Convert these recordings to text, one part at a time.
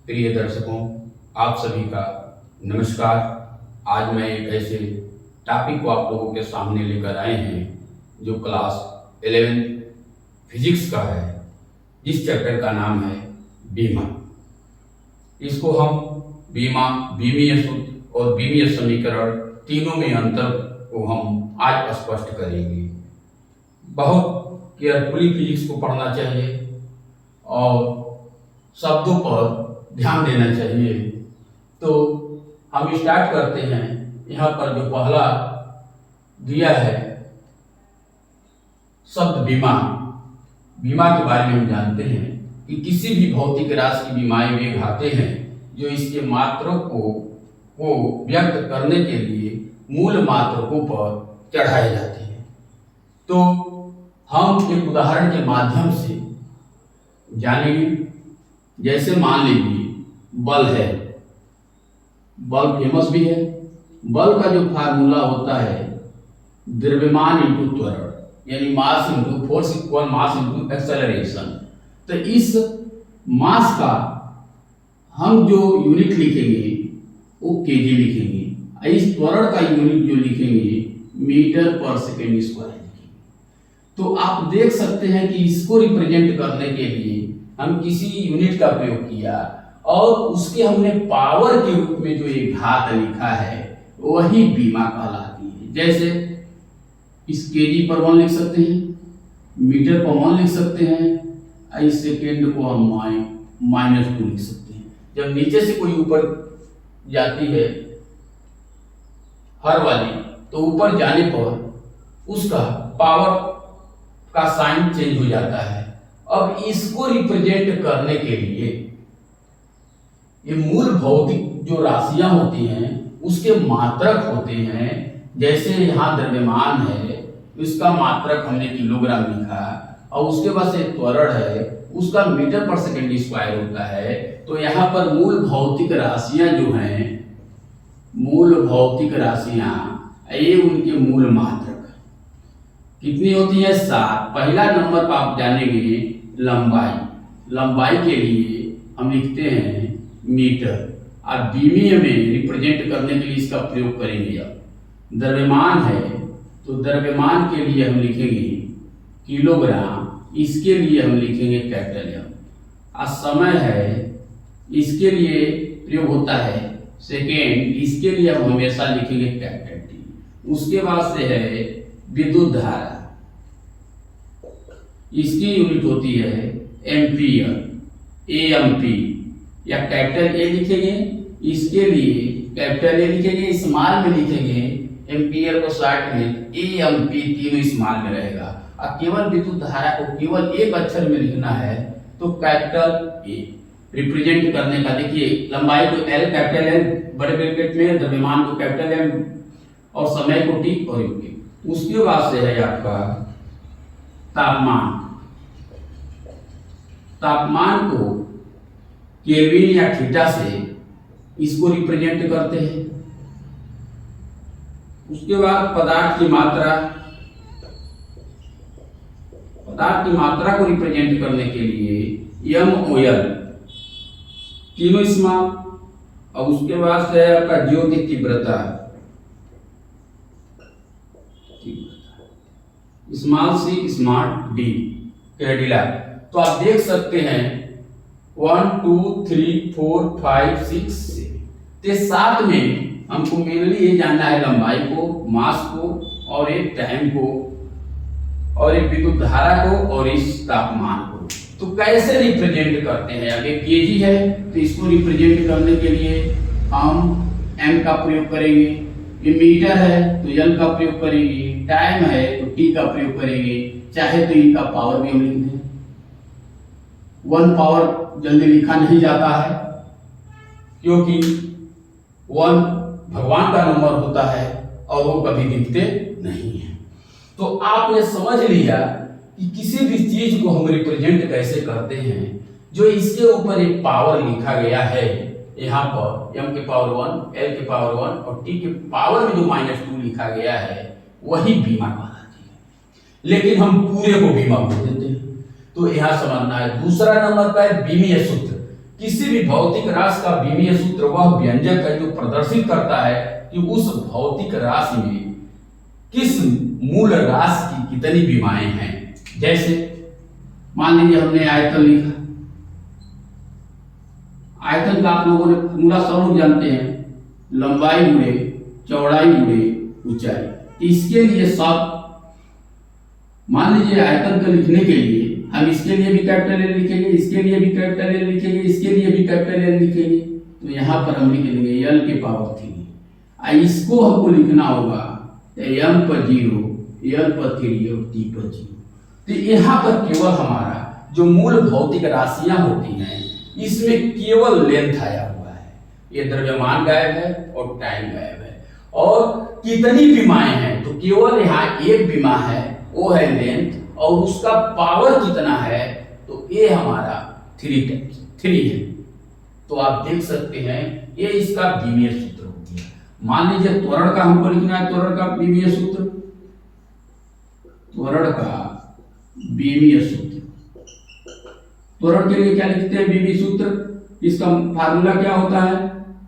प्रिय दर्शकों, आप सभी का नमस्कार। आज मैं एक ऐसे टॉपिक को आप लोगों के सामने लेकर आए हैं जो क्लास 11 फिजिक्स का है, जिस चैप्टर का नाम है बीमा। इसको हम बीमा, बीमीय सूत्र और बीमीय समीकरण तीनों में अंतर को हम आज स्पष्ट करेंगे। बहुत केयरफुली फिजिक्स को पढ़ना चाहिए और शब्दों पर ध्यान देना चाहिए। तो हम स्टार्ट करते हैं। यहाँ पर जो पहला दिया है शब्द बीमा, बीमा के बारे में हम जानते हैं कि किसी भी भौतिक राशि की बीमाएं वे घाते हैं जो इसके मात्रक को व्यक्त करने के लिए मूल मात्रकों पर चढ़ाए जाते हैं। तो हम एक उदाहरण के माध्यम से जानेंगे। जैसे मान लीजिए बल है, बल फेमस भी है। बल का जो फार्मूला होता है द्रव्यमान इंटू त्वरण, यानी mass into force equal mass into acceleration. तो इस मास का हम जो यूनिट लिखेंगे वो केजी लिखेंगे। इस त्वरण का यूनिट जो लिखेंगे मीटर पर सेकेंड स्क्वायर लिखेंगे। तो आप देख सकते हैं कि इसको रिप्रेजेंट करने के लिए हम किसी यूनिट का प्रयोग किया और उसके हमने पावर के रूप में जो ये घात लिखा है वही बीमा कहलाती है। जैसे इस केजी पर 1 लिख सकते हैं, मीटर पर 1 लिख सकते हैं, इस सेकेंड को हम -2 लिख सकते हैं। जब नीचे से कोई ऊपर जाती है हर वाली, तो ऊपर जाने पर उसका पावर का साइन चेंज हो जाता है। अब इसको रिप्रेजेंट करने के लिए ये मूल भौतिक जो राशियां होती हैं उसके मात्रक होते हैं। जैसे यहाँ द्रव्यमान है, इसका मात्रक हमने किलोग्राम लिखा और उसके बाद से त्वरण है, उसका मीटर पर सेकेंड स्क्वायर होता है। तो यहाँ पर मूल भौतिक राशियां जो हैं, मूल भौतिक राशियां, ये उनके मूल मात्रक कितनी होती है? 7। पहला नंबर पर आप जानेंगे लंबाई। लंबाई के लिए हम लिखते हैं मीटर और बीमीय में रिप्रेजेंट करने के लिए इसका प्रयोग करेंगे। अब द्रव्यमान है तो द्रव्यमान के लिए हम लिखेंगे किलोग्राम, इसके लिए हम लिखेंगे कैपिटल एम। और समय है, इसके लिए प्रयोग होता है सेकेंड, इसके लिए हम हमेशा लिखेंगे कैपिटल टी। उसके बाद से है विद्युत धारा, इसकी यूनिट होती है एम्पियर, एएमपी या कैपिटल ए लिखेंगे, इसके लिए कैपिटल ए लिखेंगे, स्मॉल में लिखेंगे एम्पियर को शॉर्ट में, एएमपी तीनों स्मॉल में रहेगा। और केवल विद्युत धारा को केवल एक अक्षर में लिखना है तो कैपिटल ए रिप्रेजेंट करने का। देखिए लंबाई को एल कैपिटल एल बड़े ब्रैकेट में, द्रव्यमान को कैपिटल एम और समय को टी और यूके। उसके बाद से है आपका तापमान। तापमान को केल्विन या थीटा से इसको रिप्रेजेंट करते हैं। उसके बाद पदार्थ की मात्रा, पदार्थ की मात्रा को रिप्रेजेंट करने के लिए एम ओ एल तीनों स्मॉल। और उसके बाद से है आपका ज्योति तीव्रता, small C small D Cadila. तो आप देख सकते हैं 1 2 3 4 5 6 7। 7 में हमको मेनली ये जानना है लंबाई को, मास को और एक टाइम को और एक विद्युत धारा को और इस तापमान को। तो कैसे रिप्रेजेंट करते हैं? अब ये केजी है तो इसको रिप्रेजेंट करने के लिए हम एम का प्रयोग करेंगे। ये मीटर है तो एल का प्रयोग करेंगे, टाइम है तो टी का प्रयोग करेंगे। चाहे तो इनका पावर भी हम लिख दें। 1 पावर जल्दी लिखा नहीं जाता है क्योंकि 1 भगवान का नंबर होता है और वो कभी दिखते नहीं है। तो आपने समझ लिया कि किसी भी चीज को हम रिप्रेजेंट कैसे करते हैं। जो इसके ऊपर एक पावर लिखा गया है यहाँ पर, m के पावर 1, l के पावर 1 और t के पावर में जो -2 लिखा गया है वही बीमा कहलाती है। लेकिन हम पूरे को बीमा बोल देते हैं। तो यहाँ समझना है। दूसरा नंबर पर है बीमीय सूत्र। किसी भी भौतिक राशि का विमीय सूत्र वह व्यंजक है जो प्रदर्शित करता है कि उस भौतिक राशि में किस मूल राशि की कितनी विमाएं हैं। जैसे मान लीजिए हमने आयतन लिखा, आयतन का आप लोगों ने फॉर्मूला सब लोग जानते हैं, लंबाई गुणे चौड़ाई गुणे ऊंचाई। इसके लिए सब मान लीजिए आयतन को लिखने के लिए हम इसके लिए भी कैपिटल एल लिखेंगे, इसके लिए भी कैपिटल एल लिखेंगे, इसके लिए भी कैपिटल एल लिखेंगे। तो यहाँ पर हम लिख लेंगे एल के पावर 3। इसको हमको लिखना होगा एम पर 0, एल पर 3 और टी पर 0। तो यहाँ पर केवल हमारा जो मूल भौतिक राशियां होती हैं इसमें केवल लेंथ आया हुआ है, ये द्रव्यमान गायब है और टाइम गायब है। और कितनी विमाएं हैं तो केवल यहाँ एक विमा है, वो है लेंथ, और उसका पावर कितना है तो ये हमारा 3 है। तो आप देख सकते हैं ये इसका विमीय सूत्र हो गया। मान लीजिए त्वरण का हमको लिखना है, त्वरण का विमीय सूत्र, त्वरण का विमीय सूत्र, त्वरण के लिए क्या लिखते हैं विमीय सूत्र, इसका फार्मूला क्या होता है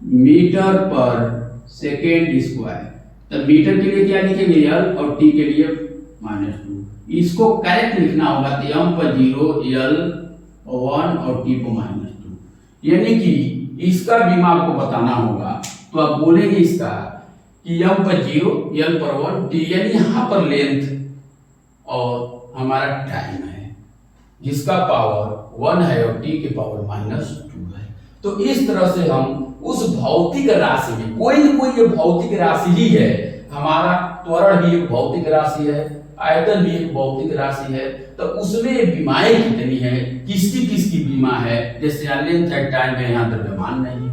मीटर पर सेकेंड स्क्वायर। तो मीटर के लिए क्या लिखेंगे एल और टी के लिए -2। इसको करेक्ट लिखना होगा तो एम पर 0, एल 1 और टी पर -2। यानी कि इसका विमा आपको बताना होगा तो आप बोलेंगे इसका कि एम पर 0, एल पर 1, टी, यानी यहाँ पर लेंथ और हमारा टाइम है जिसका पावर 1 है और टी के पावर -2 है। तो इस तरह से हम उस भौतिक राशि में कोई न कोई ये भौतिक राशि ही है, हमारा त्वरण भी एक भौतिक राशि है, आयतन भी एक भौतिक राशि है, तो उसमें विमाएं कितनी है, किसकी किसकी विमा है, जैसे लेंथ है, टाइम है, यहाँ द्रव्यमान नहीं है।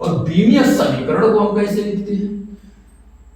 और विमीय समीकरण को हम कैसे लिखते हैं,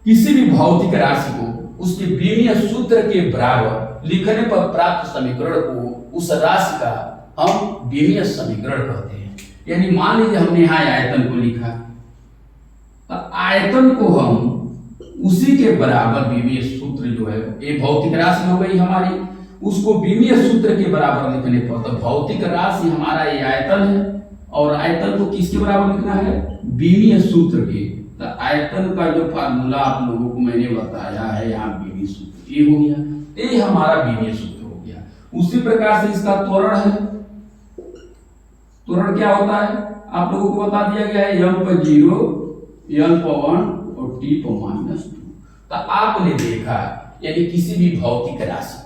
किसी भी भौतिक राशि को उसके विमीय सूत्र के बराबर लिखने पर प्राप्त समीकरण को उस राशि का हम विमीय समीकरण कहते हैं। यानी मान लीजिए हमने यहाँ आयतन को लिखा, तो आयतन को हम उसी के बराबर विमीय सूत्र जो है ये भौतिक राशि हो गई हमारी, उसको विमीय सूत्र के बराबर लिखने पर तो भौतिक राशि हमारा ये आयतन है और आयतन को किसके बराबर लिखना है विमीय सूत्र के। तो आयतन का जो फार्मूला आप लोगों को मैंने बताया है यहाँ विमीय सूत्र ये हो गया, ये हमारा विमीय सूत्र हो गया। उसी प्रकार से इसका त्वरण है, त्वरण क्या होता है आप लोगों को बता दिया गया है एम पर 0, एल पर 1 और टी पर -2। तो आपने देखा यानी किसी भी भौतिक राशि,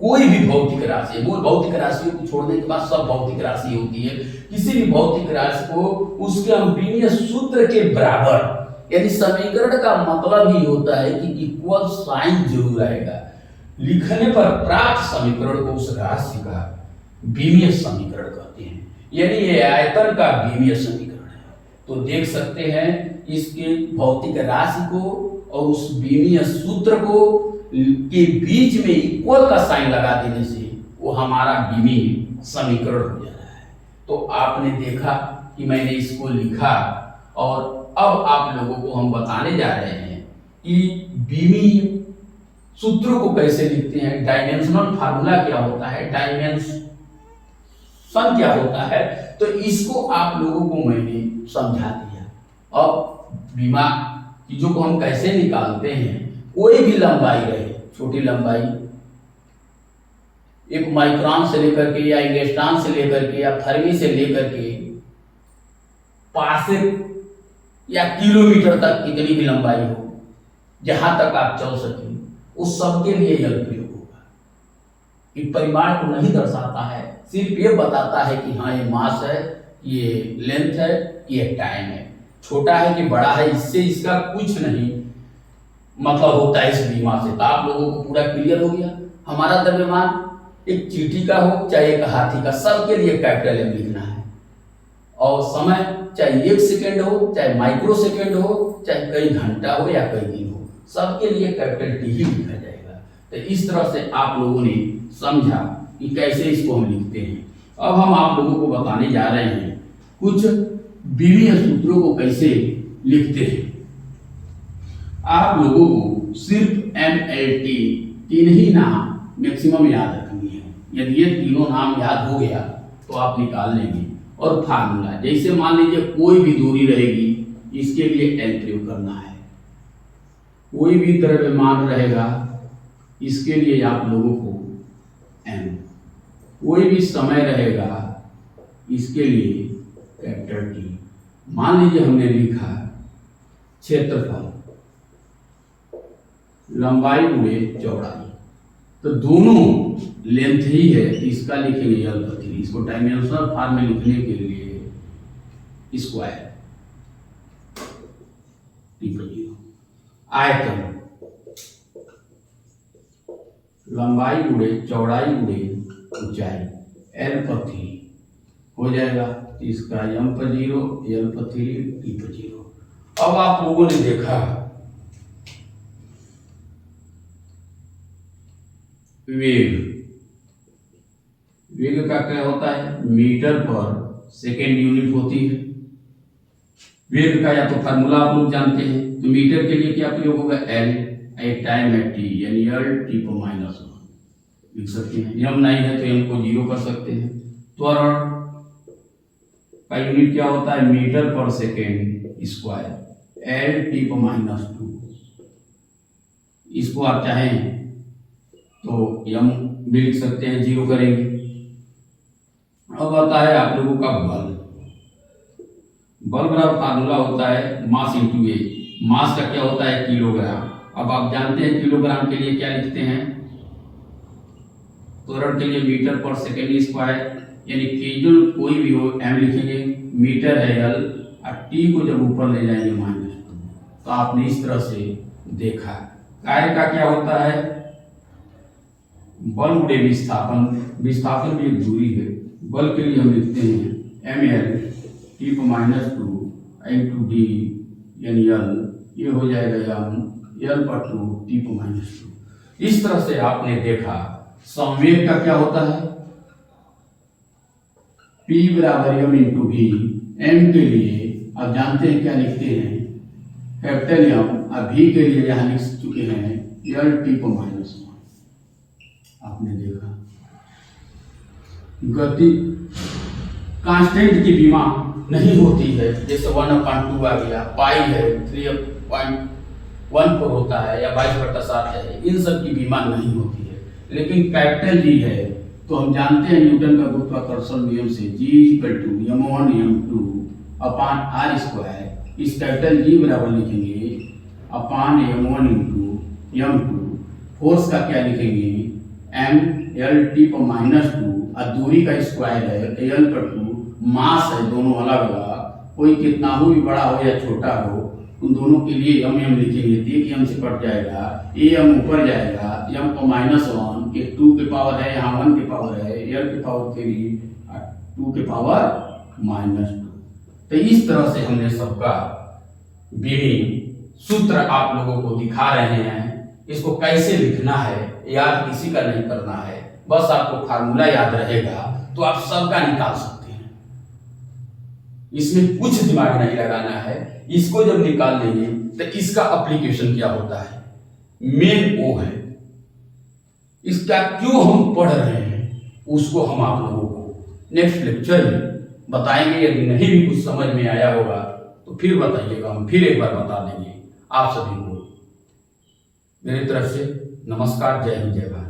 कोई भी भौतिक राशि, मूल भौतिक राशियों को छोड़ने के बाद सब भौतिक राशि होती है, किसी भी भौतिक राशि को उसके हम विमीय सूत्र के बराबर, यानी समीकरण का मतलब ही होता है कि इक्वल साइन जरूर आएगा, लिखने पर प्राप्त समीकरण को उस राशि का विमीय समीकरण कहते हैं। यानी ये आयतन का विमीय समीकरण है। तो देख सकते हैं इसके भौतिक राशि को और उस विमीय सूत्र को के बीच में इक्वल का साइन लगा देने से वो हमारा विमीय समीकरण हो जा रहा है। तो आपने देखा कि मैंने इसको लिखा और अब आप लोगों को हम बताने जा रहे हैं कि विमीय सूत्रों को कैसे लिखते हैं, डायमेंशनल फार्मूला क्या होता है, डायमेंशन क्या होता है, तो इसको आप लोगों को मैंने समझा दिया। अब विमा चीजों को हम कैसे निकालते हैं, कोई भी लंबाई रहे, छोटी लंबाई 1 माइक्रोन से लेकर के या एंगस्ट्रॉम से लेकर के या फर्मी से लेकर के पार्सेक या किलोमीटर तक कितनी भी लंबाई हो, जहां तक आप चल सकें, उस सब के लिए यह प्रयोग होगा। ये परिमाण को नहीं दर्शाता है, सिर्फ ये बताता है कि हाँ ये मास है, ये लेंथ है, ये टाइम है, छोटा है कि बड़ा है, इससे इसका कुछ नहीं मतलब होता है इस बीमा से। तो आप लोगों को पूरा क्लियर हो गया। हमारा द्रव्यमान एक चींटी का हो चाहे एक हाथी का, सबके लिए कैपिटल एम लिखना है, और समय चाहे 1 सेकेंड हो, चाहे माइक्रो सेकेंड हो, चाहे कई घंटा हो या कई दिन हो, सबके लिए कैपिटल टी ही लिखा जाएगा। तो इस तरह से आप लोगों ने समझा कि कैसे इसको हम लिखते हैं। अब हम आप लोगों को बताने जा रहे हैं कुछ विमीय सूत्रों को कैसे लिखते हैं। आप लोगों को सिर्फ MLT 3 ही नाम मैक्सिमम याद रखनी है। यदि ये तीनों नाम याद हो गया तो आप निकाल लेंगे। और फार्मूला, जैसे मान लीजिए कोई भी दूरी रहेगी इसके लिए एल प्रयोग करना है, कोई भी द्रव्यमान रहेगा इसके लिए आप लोगों को एम, कोई भी समय रहेगा इसके लिए कैपिटल टी। मान लीजिए हमने लिखा क्षेत्रफल लंबाई गुणे चौड़ाई, तो दोनों लेंथ ही है, इसका लिखेंगे एल पर थ्री, इसको डायमेंशनल फॉर्म में लिखने के लिए स्क्वायर टी पर जीरो। आयतन लंबाई गुणे चौड़ाई गुणे ऊंचाई एल पर थ्री हो जाएगा, इसका एम पर जीरो, एल पर थ्री, टी पर जीरो। अब आप लोगों ने देखा वेग, वेग का क्या होता है, मीटर पर सेकेंड यूनिट होती है। वेग का या तो फार्मूला आप लोग जानते हैं, तो मीटर के लिए क्या प्रयोग होगा, एल, टाइम है टी, यानी एल टी पर माइनस वन लिख सकते हैं। एम नहीं है तो एम को जीरो कर सकते हैं। त्वरण का यूनिट क्या होता है, मीटर पर सेकेंड स्क्वायर, एल टी पर माइनस टू। इसको आप चाहें तो यम भी लिख सकते हैं, जीरो करेंगे। अब आता है आप लोगों का बल, बल बराबर फार्मूला होता है मास इंटू ए। मास का क्या होता है, किलोग्राम। अब आप जानते हैं किलोग्राम के लिए क्या लिखते हैं, त्वरण के लिए मीटर पर सेकेंड स्क्वायर, यानी केजूल कोई भी हो एम लिखेंगे, मीटर है एल, और टी को जब ऊपर ले जाएंगे माइनस टू। तो आपने इस तरह से देखा। कार्य का क्या होता है, बल गुणे विस्थापन, विस्थापन भी एक दूरी है। बल के लिए हम लिखते हैं एम एल टी पर माइनस टू इंटू डी, यानी एल, ये हो जाएगा एल पर टू टी पर माइनस टू। इस तरह से आपने देखा। संवेग का क्या होता है, P बराबर एम इंटू वी। एम के लिए आप जानते हैं क्या लिखते हैं, कैपिटल एम, और वी के लिए यहां लिख चुके हैं एल टी पर माइनस वन। आपने देखा गति कांस्टेंट की बीमा नहीं होती है, जैसे 1/2 आ गया, पाई है 3.14 होता है, या 22/7 है, इन सब की बीमा नहीं होती है। लेकिन कैपिटल जी है तो हम जानते हैं न्यूटन का गुरुत्वाकर्षण नियम से G = m1 m2 अपान r स्क्वायर। इस कैपिटल जी बराबर लिखेंगे अपान m1 × m2। फोर्स का क्या लिखेंगे, m l t पर माइनस टू, और दूरी का स्क्वायर है l पर टू। मास है दोनों अलग अलग, कोई कितना हो भी बड़ा हो या छोटा हो, उन दोनों के लिए m m लिखेंगे, एक m से कट जाएगा, a m ऊपर जाएगा, m पर -1, ये 2 के पावर है, यहाँ 1 के पावर है, l के पावर 3, 2 के पावर -2। तो इस तरह से हमने सबका विभिन्न सूत्र आप लोगों को दिखा रहे हैं। इसको कैसे लिखना है याद किसी का नहीं करना है, बस आपको फार्मूला याद रहेगा तो आप सबका निकाल सकते हैं। इसमें कुछ दिमाग नहीं लगाना है। इसको जब निकाल लेंगे तो इसका एप्लीकेशन क्या होता है, मेन वो है। इसका क्यों हम पढ़ रहे हैं उसको हम आप लोगों को नेक्स्ट लेक्चर में बताएंगे। यदि नहीं भी कुछ समझ में आया होगा तो फिर बताइएगा, हम फिर एक बार बता देंगे। आप सभी को मेरी तरफ से नमस्कार, जय हिंद, जय भारत।